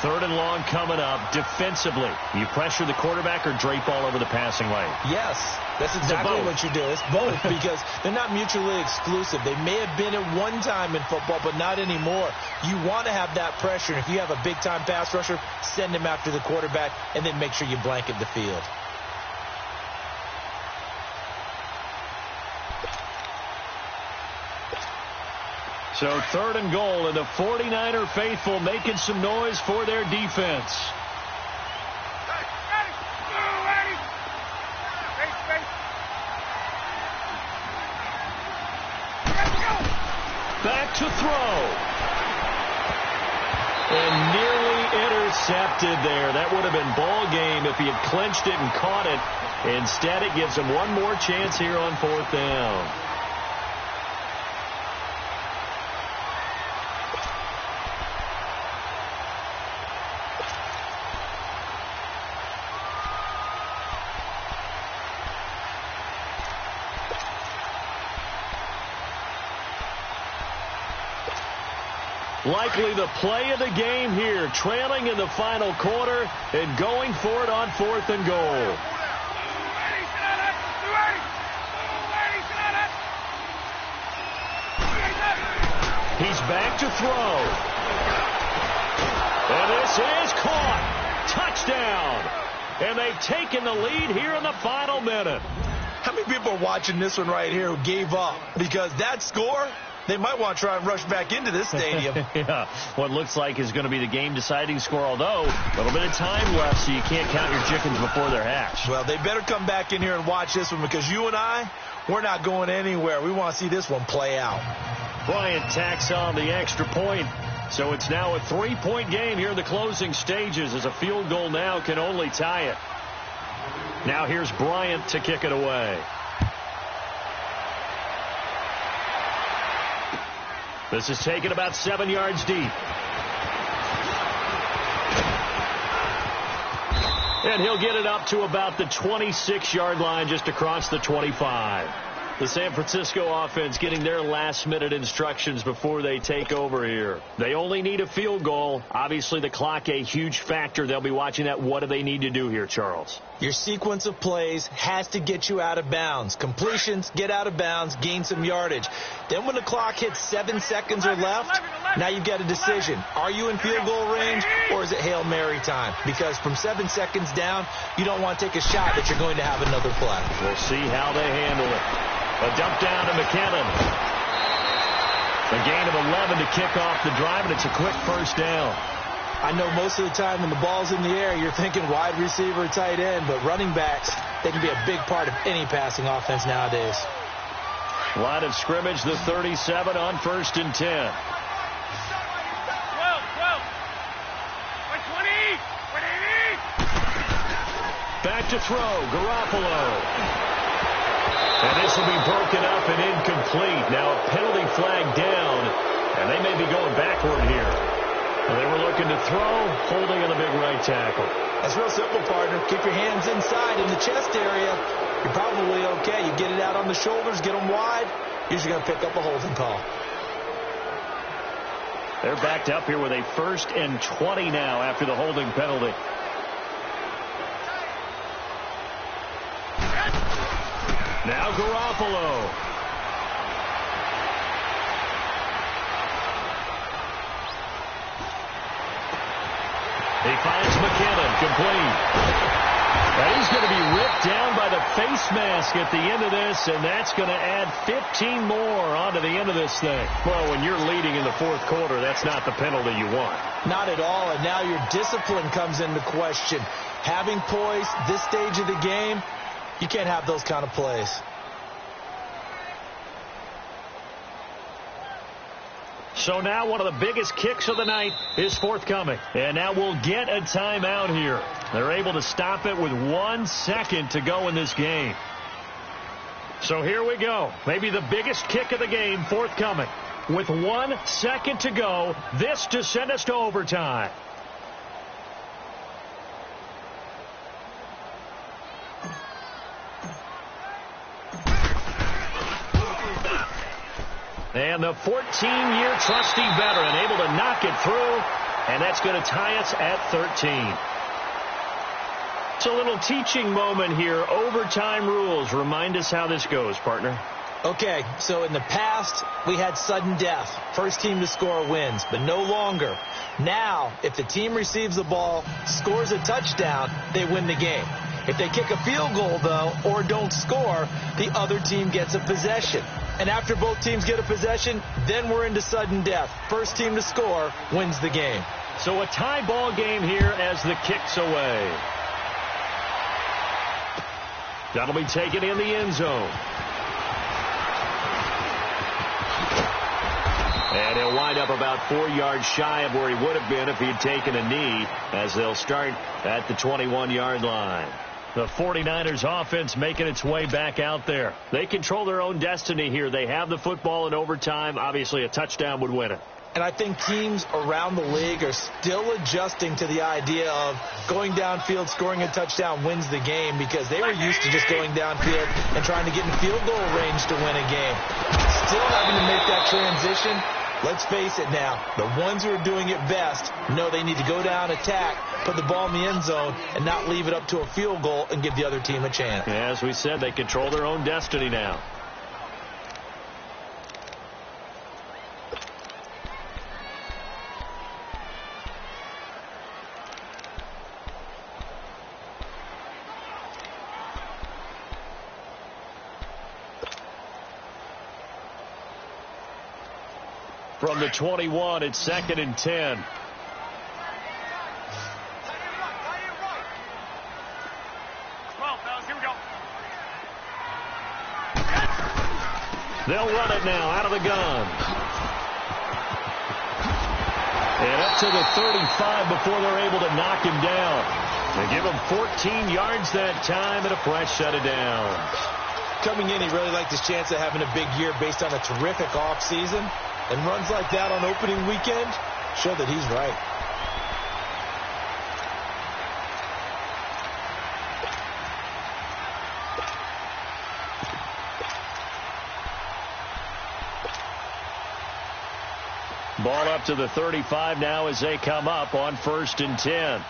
3rd and long coming up. Defensively, you pressure the quarterback or drape all over the passing lane?
Yes, that's exactly what you do. It's both because they're not mutually exclusive. They may have been at one time in football, but not anymore. You want to have that pressure. And if you have a big-time pass rusher, send him after the quarterback and then make sure you blanket the field.
So 3rd and goal, and the 49er faithful making some noise for their defense. Back to throw. And nearly intercepted there. That would have been ball game if he had clinched it and caught it. Instead, it gives him one more chance here on 4th down. Likely the play of the game here, trailing in the final quarter and going for it on 4th and goal. He's back to throw. And this is caught. Touchdown. And they've taken the lead here in the final minute.
How many people are watching this one right here who gave up? Because that score, They might want to try and rush back into this stadium.
Yeah, what looks like is going to be the game-deciding score, although a little bit of time left, so you can't count your chickens before they're hatched.
Well, they better come back in here and watch this one, because you and I, we're not going anywhere. We want to see this one play out.
Bryant tacks on the extra point. So it's now a 3-point game here in the closing stages, as a field goal now can only tie it. Now here's Bryant to kick it away. This is taken about 7 yards deep. And he'll get it up to about the 26-yard line, just across the 25. The San Francisco offense getting their last-minute instructions before they take over here. They only need a field goal. Obviously, the clock a huge factor. They'll be watching that. What do they need to do here, Charles?
Your sequence of plays has to get you out of bounds. Completions, get out of bounds, gain some yardage. Then when the clock hits 7 seconds or left, now you've got a decision. Are you in field goal range, or is it Hail Mary time? Because from 7 seconds down, you don't want to take a shot that you're going to have another play.
We'll see how they handle it. A dump down to McKinnon. A gain of 11 to kick off the drive, and it's a quick first down.
I know most of the time when the ball's in the air, you're thinking wide receiver, tight end, but running backs, they can be a big part of any passing offense nowadays.
Line of scrimmage, the 37 on 1st and 10.
12. 20.
Back to throw, Garoppolo. And this will be broken up and incomplete. Now a penalty flag down, and they may be going backward here. They were looking to throw, holding on the big right tackle.
That's real simple, partner. Keep your hands inside in the chest area. You're probably okay. You get it out on the shoulders, get them wide. Usually going to pick up a holding call.
They're backed up here with a 1st and 20 now after the holding penalty. Now Garoppolo. He finds McKinnon, complete. And he's going to be ripped down by the face mask at the end of this, and that's going to add 15 more onto the end of this thing. Well, when you're leading in the 4th quarter, that's not the penalty you want.
Not at all, and now your discipline comes into question. Having poise this stage of the game, you can't have those kind of plays.
So now one of the biggest kicks of the night is forthcoming. And now we'll get a timeout here. They're able to stop it with 1 second to go in this game. So here we go. Maybe the biggest kick of the game forthcoming. With 1 second to go, this to send us to overtime. And the 14-year trusty veteran able to knock it through, and that's going to tie us at 13. It's a little teaching moment here. Overtime rules. Remind us how this goes, partner.
Okay, so in the past, we had sudden death. First team to score wins, but no longer. Now, if the team receives the ball, scores a touchdown, they win the game. If they kick a field goal, though, or don't score, the other team gets a possession. And after both teams get a possession, then we're into sudden death. First team to score wins the game.
So a tie ball game here as the kick's away. That'll be taken in the end zone. And he'll wind up about 4 yards shy of where he would have been if he'd taken a knee, as they'll start at the 21-yard line. The 49ers offense making its way back out there. They control their own destiny here. They have the football in overtime. Obviously, a touchdown would win it.
And I think teams around the league are still adjusting to the idea of going downfield, scoring a touchdown wins the game, because they were used to just going downfield and trying to get in field goal range to win a game. Still having to make that transition. Let's face it now, the ones who are doing it best know they need to go down, attack, put the ball in the end zone, and not leave it up to a field goal and give the other team a chance.
Yeah, as we said, they control their own destiny now. from the 21. It's 2nd and 10. They'll run it now out of the gun. And up to the 35 before they're able to knock him down. They give him 14 yards that time, and a press shut it down.
Coming in, he really liked his chance of having a big year based on a terrific offseason. And runs like that on opening weekend show that he's right.
Ball up to the 35 now as they come up on 1st and 10.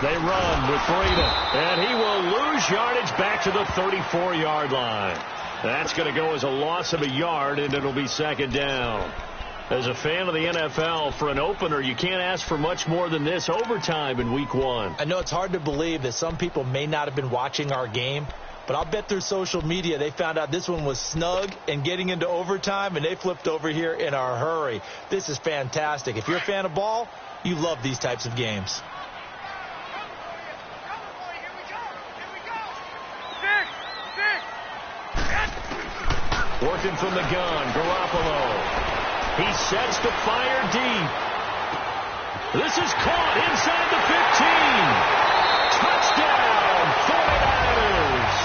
They run with freedom, and he will lose yardage back to the 34-yard line. That's going to go as a loss of a yard, and it'll be 2nd down. As a fan of the NFL, for an opener, you can't ask for much more than this overtime in Week 1.
I know it's hard to believe that some people may not have been watching our game, but I'll bet through social media they found out this one was snug and getting into overtime, and they flipped over here in a hurry. This is fantastic. If you're a fan of ball, you love these types of games.
Working from the gun, Garoppolo. He sets to fire deep. This is caught inside the 15. Touchdown, 49ers.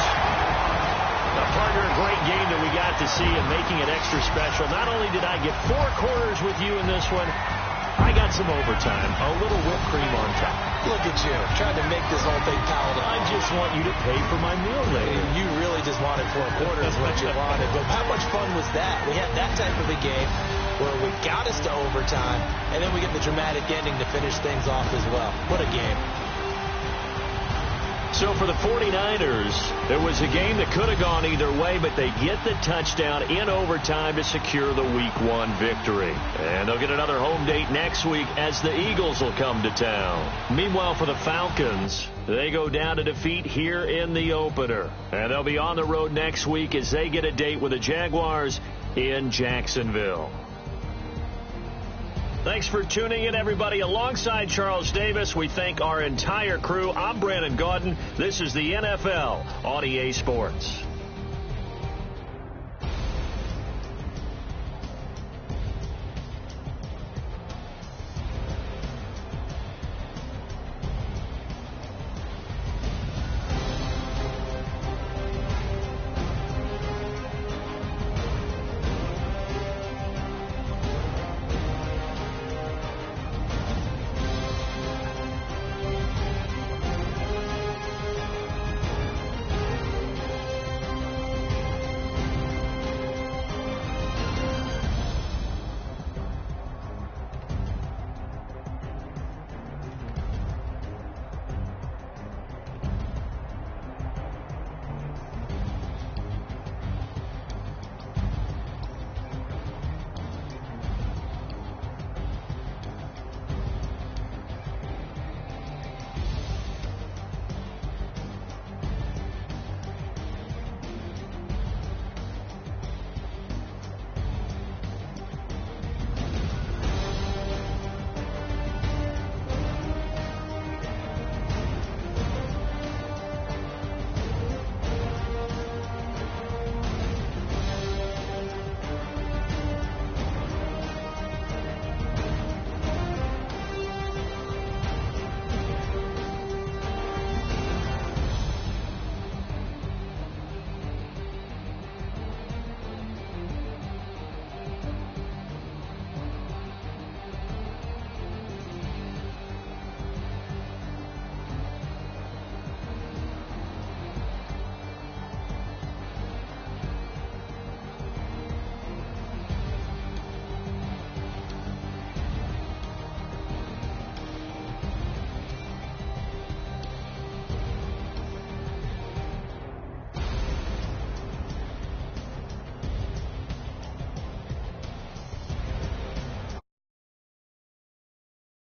A partner, a great game that we got to see and making it extra special. Not only did I get 4 quarters with you in this one, I got some overtime, a little whipped cream on top.
Look at you, trying to make this whole thing palatable.
I just want you to pay for my meal later.
You really just wanted 4 quarters what you wanted. But how much fun was that? We had that type of a game where we got us to overtime, and then we get the dramatic ending to finish things off as well. What a game.
So for the 49ers, it was a game that could have gone either way, but they get the touchdown in overtime to secure the Week 1 victory. And they'll get another home date next week as the Eagles will come to town. Meanwhile, for the Falcons, they go down to defeat here in the opener. And they'll be on the road next week as they get a date with the Jaguars in Jacksonville. Thanks for tuning in, everybody. Alongside Charles Davis, we thank our entire crew. I'm Brandon Gaudin. This is the NFL on EA Sports.